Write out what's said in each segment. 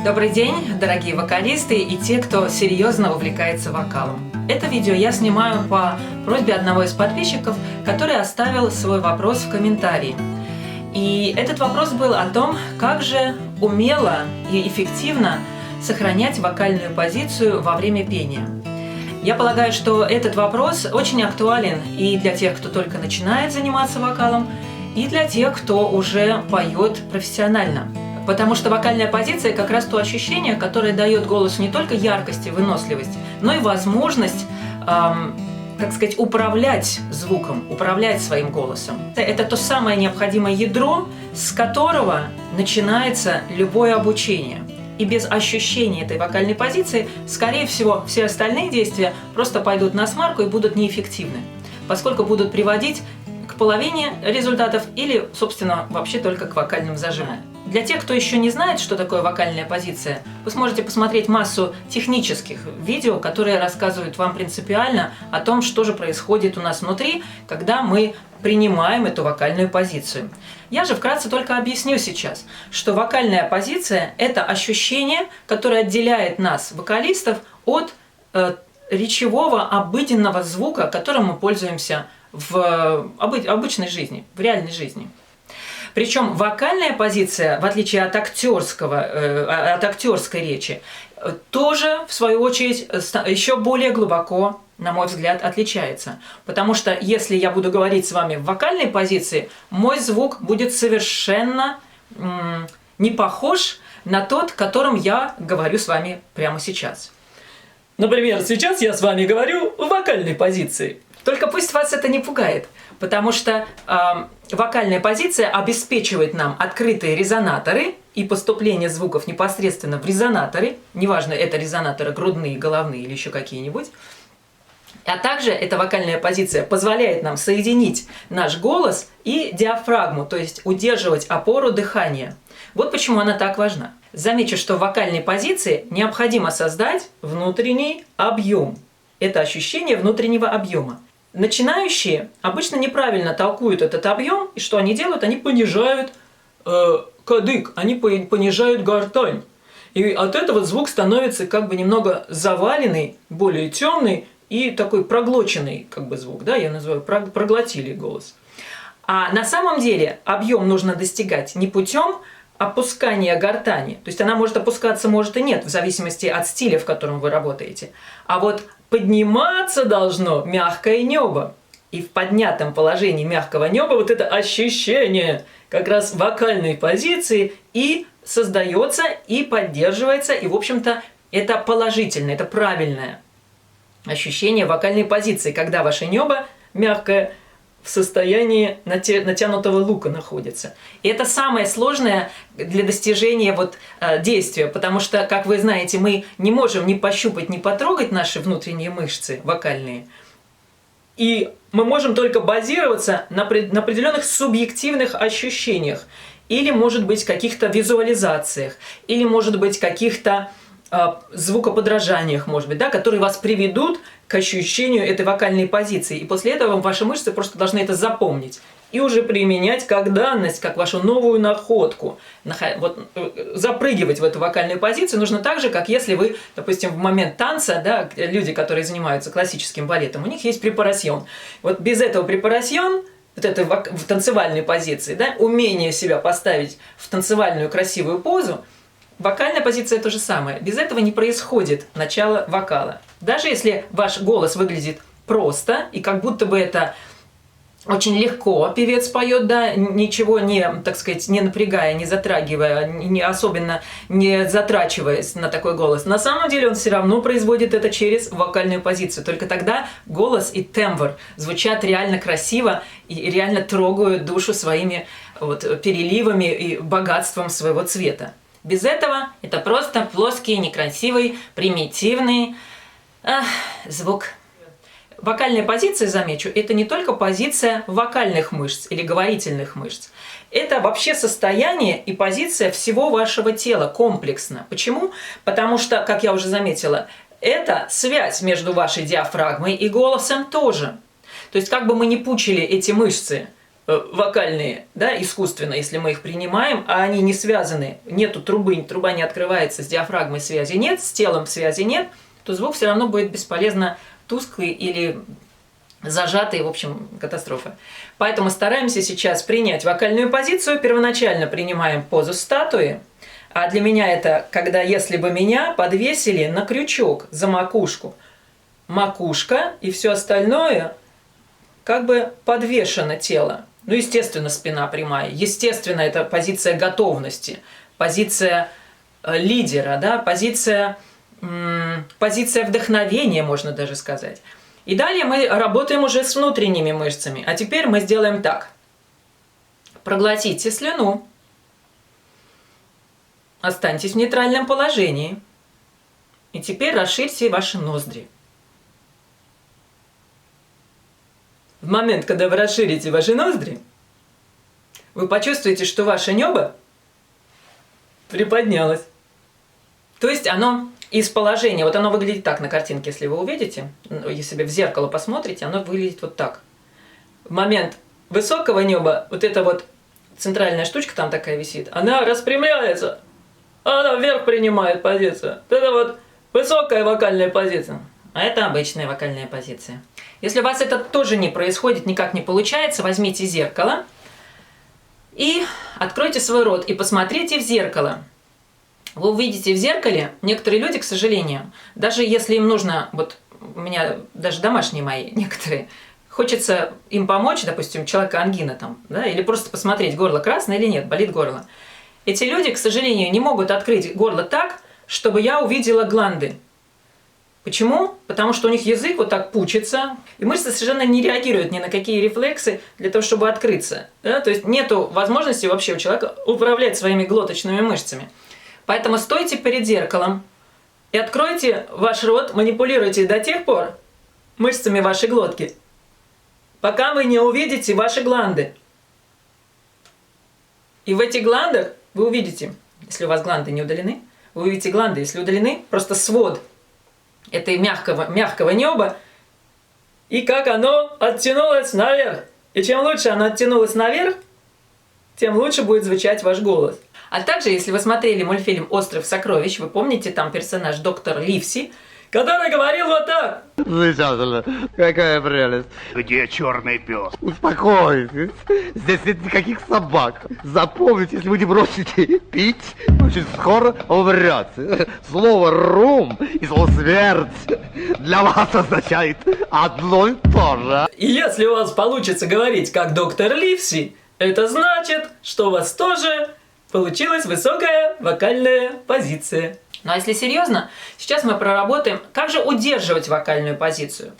Добрый день, дорогие вокалисты и те, кто серьезно увлекается вокалом. Это видео я снимаю по просьбе одного из подписчиков, который оставил свой вопрос в комментарии. И этот вопрос был о том, как же умело и эффективно сохранять вокальную позицию во время пения. Я полагаю, что этот вопрос очень актуален и для тех, кто только начинает заниматься вокалом, и для тех, кто уже поет профессионально. Потому что вокальная позиция как раз то ощущение, которое дает голосу не только яркость и выносливость, но и возможность, так сказать, управлять звуком, управлять своим голосом. Это то самое необходимое ядро, с которого начинается любое обучение. И без ощущения этой вокальной позиции, скорее всего, все остальные действия просто пойдут на смарку и будут неэффективны, поскольку будут приводить к половине результатов или, собственно, вообще только к вокальным зажимам. Для тех, кто еще не знает, что такое вокальная позиция, вы сможете посмотреть массу технических видео, которые рассказывают вам принципиально о том, что же происходит у нас внутри, когда мы принимаем эту вокальную позицию. Я же вкратце только объясню сейчас, что вокальная позиция – это ощущение, которое отделяет нас, вокалистов, от речевого обыденного звука, которым мы пользуемся в обычной жизни, в реальной жизни. Причем вокальная позиция, в отличие от актерской речи, тоже, в свою очередь, еще более глубоко, на мой взгляд, отличается. Потому что если я буду говорить с вами в вокальной позиции, мой звук будет совершенно не похож на тот, которым я говорю с вами прямо сейчас. Например, сейчас я с вами говорю в вокальной позиции. Только пусть вас это не пугает, потому что вокальная позиция обеспечивает нам открытые резонаторы и поступление звуков непосредственно в резонаторы, неважно, это резонаторы грудные, головные или еще какие-нибудь. А также эта вокальная позиция позволяет нам соединить наш голос и диафрагму, то есть удерживать опору дыхания. Вот почему она так важна. Замечу, что в вокальной позиции необходимо создать внутренний объем. Это ощущение внутреннего объема. Начинающие обычно неправильно толкуют этот объем, и что они делают? Они понижают кадык, они понижают гортань. И от этого звук становится как бы немного заваленный, более темный и такой проглоченный как бы звук, да, я называю проглотили голос. А на самом деле объем нужно достигать не путем опускания гортани, то есть она может опускаться, может и нет, в зависимости от стиля, в котором вы работаете, а вот подниматься должно мягкое небо. И в поднятом положении мягкого неба вот это ощущение как раз вокальной позиции и создается, и поддерживается, и, в общем-то, это положительное, это правильное ощущение вокальной позиции, когда ваше небо мягкое в состоянии натянутого лука находится. И это самое сложное для достижения действия, потому что, как вы знаете, мы не можем ни пощупать, ни потрогать наши внутренние мышцы вокальные. И мы можем только базироваться на определенных субъективных ощущениях, или, может быть, каких-то визуализациях, или, может быть, каких-то звукоподражаниях, может быть, да, которые вас приведут к ощущению этой вокальной позиции. И после этого ваши мышцы просто должны это запомнить и уже применять как данность, как вашу новую находку. Запрыгивать в эту вокальную позицию нужно так же, как если вы, допустим, в момент танца, да, люди, которые занимаются классическим балетом, у них есть препарасьон. Вот без этого препарасьон, вот этой в танцевальной позиции, да, умение себя поставить в танцевальную красивую позу, вокальная позиция то же самое. Без этого не происходит начало вокала. Даже если ваш голос выглядит просто, и как будто бы это очень легко певец поет, да, ничего не, так сказать, не напрягая, не затрагивая, особенно не затрачиваясь на такой голос. На самом деле он все равно производит это через вокальную позицию. Только тогда голос и тембр звучат реально красиво и реально трогают душу своими переливами и богатством своего цвета. Без этого это просто плоский, некрасивый, примитивный звук. Вокальная позиция, замечу, это не только позиция вокальных мышц или говорительных мышц. Это вообще состояние и позиция всего вашего тела комплексно. Почему? Потому что, как я уже заметила, это связь между вашей диафрагмой и голосом тоже. То есть, как бы мы ни пучили эти мышцы вокальные, да, искусственно, если мы их принимаем, а они не связаны, нету трубы, труба не открывается, с диафрагмой связи нет, с телом связи нет, то звук все равно будет бесполезно тусклый или зажатый, в общем, катастрофа. Поэтому стараемся сейчас принять вокальную позицию, первоначально принимаем позу статуи, а для меня это, когда если бы меня подвесили на крючок за макушку, макушка и все остальное как бы подвешено тело. Ну, естественно, спина прямая. Естественно, это позиция готовности, позиция лидера, да, позиция вдохновения, можно даже сказать. И далее мы работаем уже с внутренними мышцами. А теперь мы сделаем так. Проглотите слюну. Останьтесь в нейтральном положении. И теперь расширьте ваши ноздри. В момент, когда вы расширите ваши ноздри, вы почувствуете, что ваше небо приподнялось. То есть оно из положения, вот оно выглядит так на картинке, если вы увидите, если в зеркало посмотрите, оно выглядит вот так. В момент высокого неба, вот эта вот центральная штучка там такая висит, она распрямляется, она вверх принимает позицию. Это вот высокая вокальная позиция. А это обычная вокальная позиция. Если у вас это тоже не происходит, никак не получается, возьмите зеркало и откройте свой рот и посмотрите в зеркало. Вы увидите в зеркале, некоторые люди, к сожалению, даже если им нужно, вот у меня даже домашние мои некоторые, хочется им помочь, допустим, человека ангина там, да, или просто посмотреть, горло красное или нет, болит горло. Эти люди, к сожалению, не могут открыть горло так, чтобы я увидела гланды. Почему? Потому что у них язык вот так пучится, и мышцы совершенно не реагируют ни на какие рефлексы для того, чтобы открыться. Да? То есть нету возможности вообще у человека управлять своими глоточными мышцами. Поэтому стойте перед зеркалом и откройте ваш рот, манипулируйте до тех пор мышцами вашей глотки, пока вы не увидите ваши гланды. И в этих гландах вы увидите, если у вас гланды не удалены, вы увидите гланды, если удалены, просто свод этой мягкого неба, и как оно оттянулось наверх. И чем лучше оно оттянулось наверх, тем лучше будет звучать ваш голос. А также, если вы смотрели мультфильм «Остров сокровищ», вы помните, там персонаж доктор Ливси, который говорил вот так. Замечательно. Какая прелесть. Где черный пес? Успокойтесь. Здесь нет никаких собак. Запомните, если вы не бросите пить, очень скоро умрете. Слово «рум» и слово «смерть» для вас означает одно и то же. И если у вас получится говорить как доктор Ливси, это значит, что у вас тоже получилась высокая вокальная позиция. Ну а если серьезно, сейчас мы проработаем, как же удерживать вокальную позицию.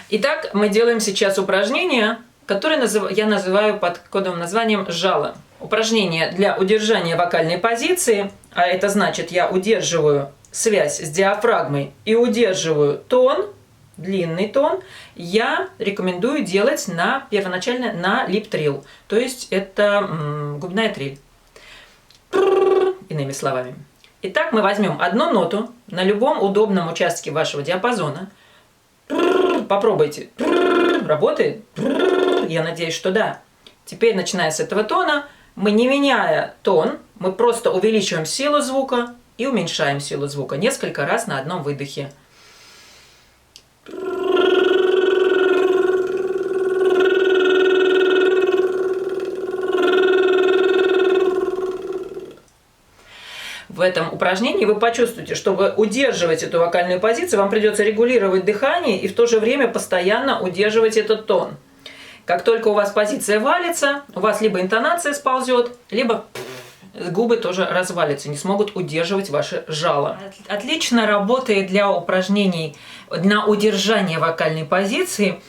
Итак, мы делаем сейчас упражнение, которое я называю под кодовым названием «жало». Упражнение для удержания вокальной позиции, а это значит, я удерживаю связь с диафрагмой и удерживаю тон, длинный тон, я рекомендую делать первоначально на лип-трил, то есть это губная трель, иными словами. Итак, мы возьмем одну ноту на любом удобном участке вашего диапазона. Попробуйте. Работает? Я надеюсь, что да. Теперь, начиная с этого тона, мы, не меняя тон, мы просто увеличиваем силу звука и уменьшаем силу звука несколько раз на одном выдохе. В этом упражнении вы почувствуете, чтобы удерживать эту вокальную позицию, вам придется регулировать дыхание и в то же время постоянно удерживать этот тон. Как только у вас позиция валится, у вас либо интонация сползет, либо губы тоже развалятся, не смогут удерживать ваше жало. Отлично работает для упражнений на удержание вокальной позиции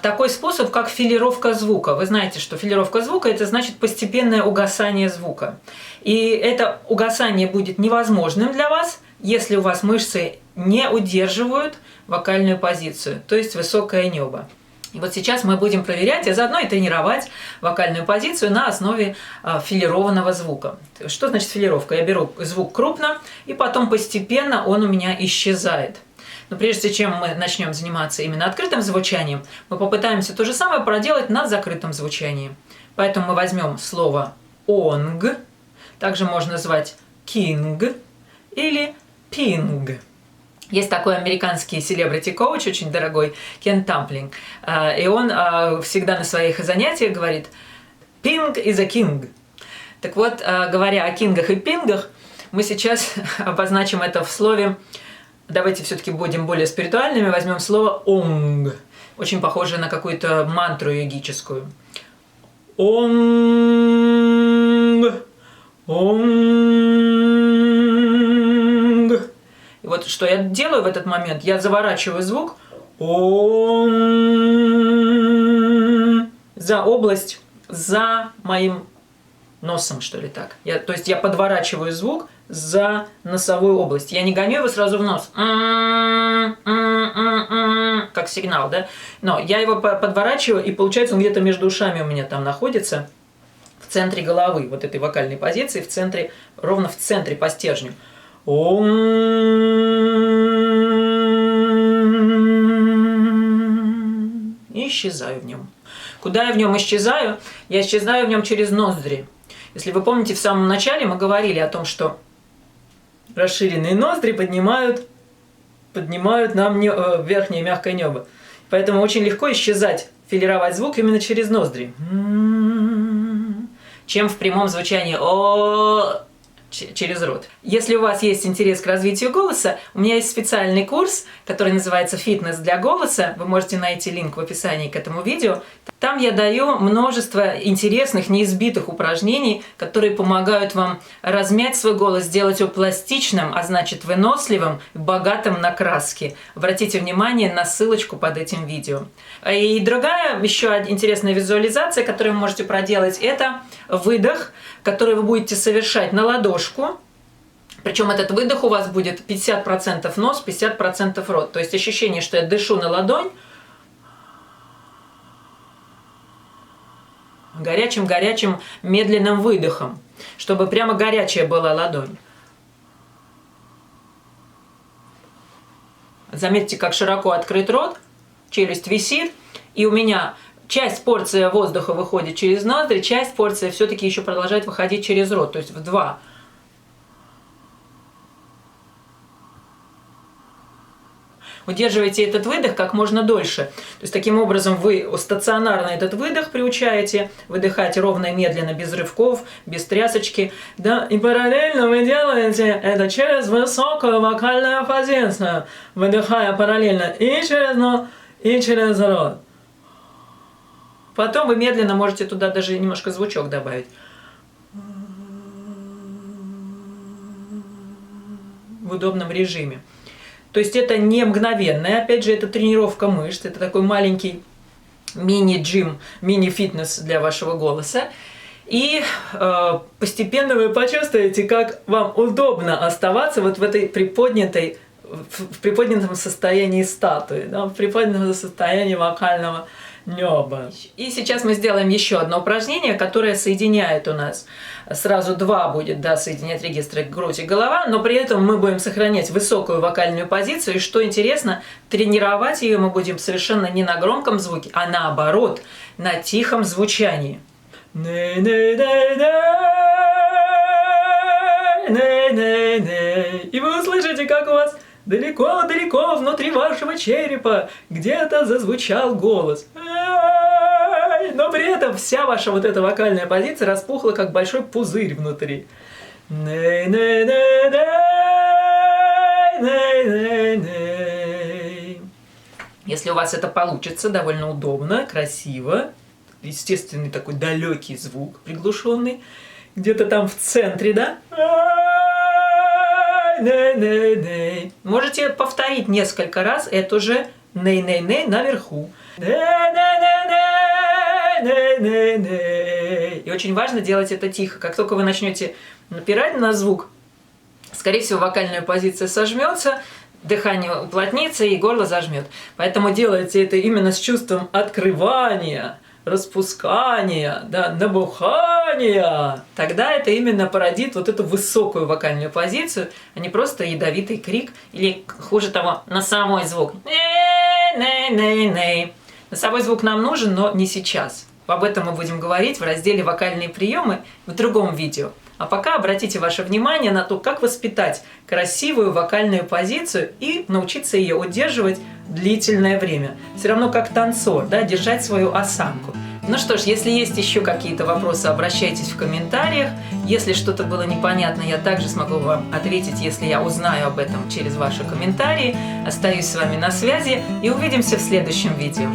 такой способ, как филировка звука. Вы знаете, что филировка звука – это значит постепенное угасание звука. И это угасание будет невозможным для вас, если у вас мышцы не удерживают вокальную позицию, то есть высокое небо. И вот сейчас мы будем проверять, а заодно и тренировать вокальную позицию на основе филированного звука. Что значит филировка? Я беру звук крупно, и потом постепенно он у меня исчезает. Но прежде чем мы начнем заниматься именно открытым звучанием, мы попытаемся то же самое проделать на закрытом звучании. Поэтому мы возьмем слово «онг», также можно назвать «кинг» или «пинг». Есть такой американский селебрити-коуч, очень дорогой, Кен Тамплинг, и он всегда на своих занятиях говорит «Ping is a king». Так вот, говоря о кингах и пингах, мы сейчас обозначим это в слове, давайте все-таки будем более спиритуальными, возьмем слово «онг», очень похоже на какую-то мантру йогическую. «Онг, онг». И вот что я делаю в этот момент, я заворачиваю звук «онг» за область, за моим носом, что ли, так. То есть я подворачиваю звук за носовую область. Я не гоню его сразу в нос, как сигнал, да? Но я его подворачиваю, и получается он где-то между ушами у меня там находится, в центре головы, вот этой вокальной позиции, в центре, ровно в центре по стержню. И исчезаю в нем. Куда я в нем исчезаю? Я исчезаю в нем через ноздри. Если вы помните, в самом начале мы говорили о том, что расширенные ноздри поднимают нам верхнее мягкое небо. Поэтому очень легко исчезать, филировать звук именно через ноздри. Чем в прямом звучании «о» через рот. Если у вас есть интерес к развитию голоса, у меня есть специальный курс, который называется «Фитнес для голоса». Вы можете найти линк в описании к этому видео. Там я даю множество интересных, неизбитых упражнений, которые помогают вам размять свой голос, сделать его пластичным, а значит выносливым, богатым на краски. Обратите внимание на ссылочку под этим видео. И другая еще интересная визуализация, которую вы можете проделать, это выдох, который вы будете совершать на ладошку. Причем этот выдох у вас будет 50% нос, 50% рот. То есть ощущение, что я дышу на ладонь, горячим-горячим медленным выдохом, чтобы прямо горячая была ладонь. Заметьте, как широко открыт рот, челюсть висит, и у меня часть порции воздуха выходит через ноздри, часть порции все-таки еще продолжает выходить через рот, то есть в два. Удерживайте этот выдох как можно дольше. То есть таким образом вы стационарно этот выдох приучаете, выдыхать ровно и медленно, без рывков, без трясочки. Да? И параллельно вы делаете это через высокую вокальную позицию, выдыхая параллельно и через нос, и через рот. Потом вы медленно можете туда даже немножко звучок добавить. В удобном режиме. То есть это не мгновенное, опять же, это тренировка мышц, это такой маленький мини-джим, мини-фитнес для вашего голоса. И постепенно вы почувствуете, как вам удобно оставаться вот в этой приподнятом состоянии статуи, да, в приподнятом состоянии вокального неба. И сейчас мы сделаем еще одно упражнение, которое соединяет у нас, сразу два будет, да, соединять регистры грудь и голова, но при этом мы будем сохранять высокую вокальную позицию, и что интересно, тренировать ее мы будем совершенно не на громком звуке, а наоборот, на тихом звучании. И вы услышите, как у вас далеко-далеко внутри вашего черепа где-то зазвучал голос. Но при этом вся ваша вот эта вокальная позиция распухла, как большой пузырь внутри. Если у вас это получится, довольно удобно, красиво, естественный такой далекий звук, приглушенный, где-то там в центре, да? Можете повторить несколько раз эту же ней-ней-ней наверху. И очень важно делать это тихо. Как только вы начнете напирать на звук, скорее всего, вокальная позиция сожмется, дыхание уплотнится и горло зажмет. Поэтому делайте это именно с чувством открывания распускания, да, набухания, тогда это именно породит вот эту высокую вокальную позицию, а не просто ядовитый крик или, хуже того, носовой звук. Носовой звук нам нужен, но не сейчас. Об этом мы будем говорить в разделе «Вокальные приемы» в другом видео. А пока обратите ваше внимание на то, как воспитать красивую вокальную позицию и научиться ее удерживать длительное время. Все равно как танцор, да, держать свою осанку. Ну что ж, если есть еще какие-то вопросы, обращайтесь в комментариях. Если что-то было непонятно, я также смогу вам ответить, если я узнаю об этом через ваши комментарии. Остаюсь с вами на связи и увидимся в следующем видео.